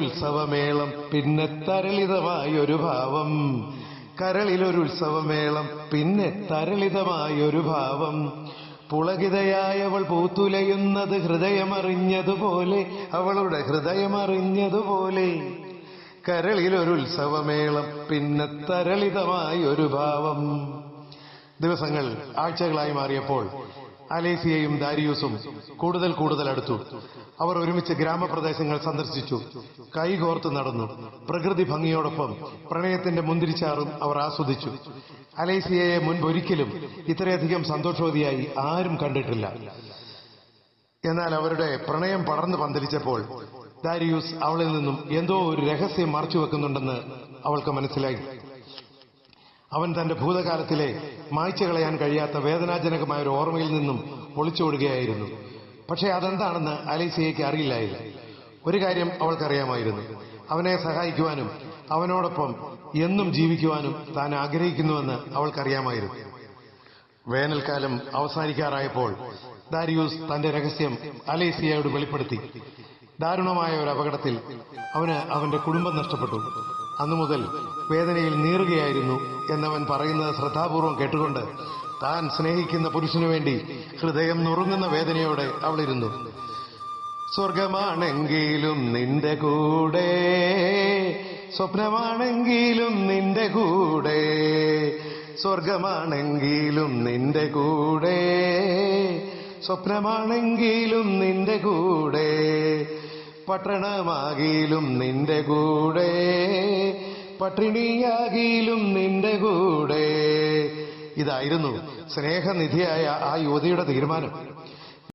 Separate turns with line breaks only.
കരളിലൊരുത്സവമേളം പിന്നെ തരളിതമായൊരു ഭാവം. കരളിലൊരുത്സവമേളം പിന്നെ തരളിതമായൊരു ഭാവം. പുളകിതയായവൾ പൂത്തുലയുന്നത് ഹൃദയമറിഞ്ഞതുപോലെ, അവളുടെ ഹൃദയമറിഞ്ഞതുപോലെ. കരളിലൊരുത്സവമേളം പിന്നെ തരളിതമായൊരു ഭാവം. ദിവസങ്ങൾ ആഴ്ചകളായി മാറിയപ്പോൾ അലേസിയയും ദാരിയൂസും കൂടുതൽ കൂടുതൽ അടുത്തു. അവർ ഒരുമിച്ച് ഗ്രാമപ്രദേശങ്ങൾ സന്ദർശിച്ചു, കൈകോർത്ത് നടന്നു. പ്രകൃതി ഭംഗിയോടൊപ്പം പ്രണയത്തിന്റെ മുന്തിരിച്ചാറും അവർ ആസ്വദിച്ചു. അലേസിയയെ മുൻപൊരിക്കലും ഇത്രയധികം സന്തോഷവതിയായി ആരും കണ്ടിട്ടില്ല. എന്നാൽ അവരുടെ പ്രണയം പടർന്നു പന്തലിച്ചപ്പോൾ ദാരിയൂസ് അവളിൽ നിന്നും എന്തോ ഒരു രഹസ്യം മറച്ചുവെക്കുന്നുണ്ടെന്ന് അവൾക്ക് മനസ്സിലായി. അവൻ തന്റെ ഭൂതകാലത്തിലെ മായ്ച്ചു കളയാൻ കഴിയാത്ത വേദനാജനകമായ ഒരു ഓർമ്മയിൽ നിന്നും ഒളിച്ചോടുകയായിരുന്നു. പക്ഷേ അതെന്താണെന്ന് അലീസിയയ്ക്ക് അറിയില്ലായിരുന്നു. ഒരു കാര്യം അവൾക്കറിയാമായിരുന്നു: അവനെ സഹായിക്കുവാനും അവനോടൊപ്പം എന്നും ജീവിക്കുവാനും താൻ ആഗ്രഹിക്കുന്നുവെന്ന് അവൾക്കറിയാമായിരുന്നു. വേനൽക്കാലം അവസാനിക്കാറായപ്പോൾ ദാരിയൂസ് തന്റെ രഹസ്യം അലീസിയയോട് വെളിപ്പെടുത്തി. ദാരുണമായ ഒരു അപകടത്തിൽ അവന് അവന്റെ കുടുംബം നഷ്ടപ്പെട്ടു. അന്നുമുതൽ വേദനയിൽ നീറുകയായിരുന്നു എന്നവൻ പറയുന്നത് ശ്രദ്ധാപൂർവം കേട്ടുകൊണ്ട് താൻ സ്നേഹിക്കുന്ന പുരുഷനു വേണ്ടി ഹൃദയം നുറുങ്ങുന്ന വേദനയോടെ അവളിരുന്നു. സ്വർഗമാണെങ്കിലും നിന്റെ കൂടെ, സ്വപ്നമാണെങ്കിലും നിന്റെ കൂടെ, സ്വർഗമാണെങ്കിലും നിന്റെ കൂടെ, സ്വപ്നമാണെങ്കിലും നിന്റെ കൂടെ, പട്ടണമാകിലും നിന്റെ കൂടെ, പട്ടിണിയാകിലും നിന്റെ കൂടെ. ഇതായിരുന്നു സ്നേഹനിധിയായ ആ യുവതിയുടെ തീരുമാനം.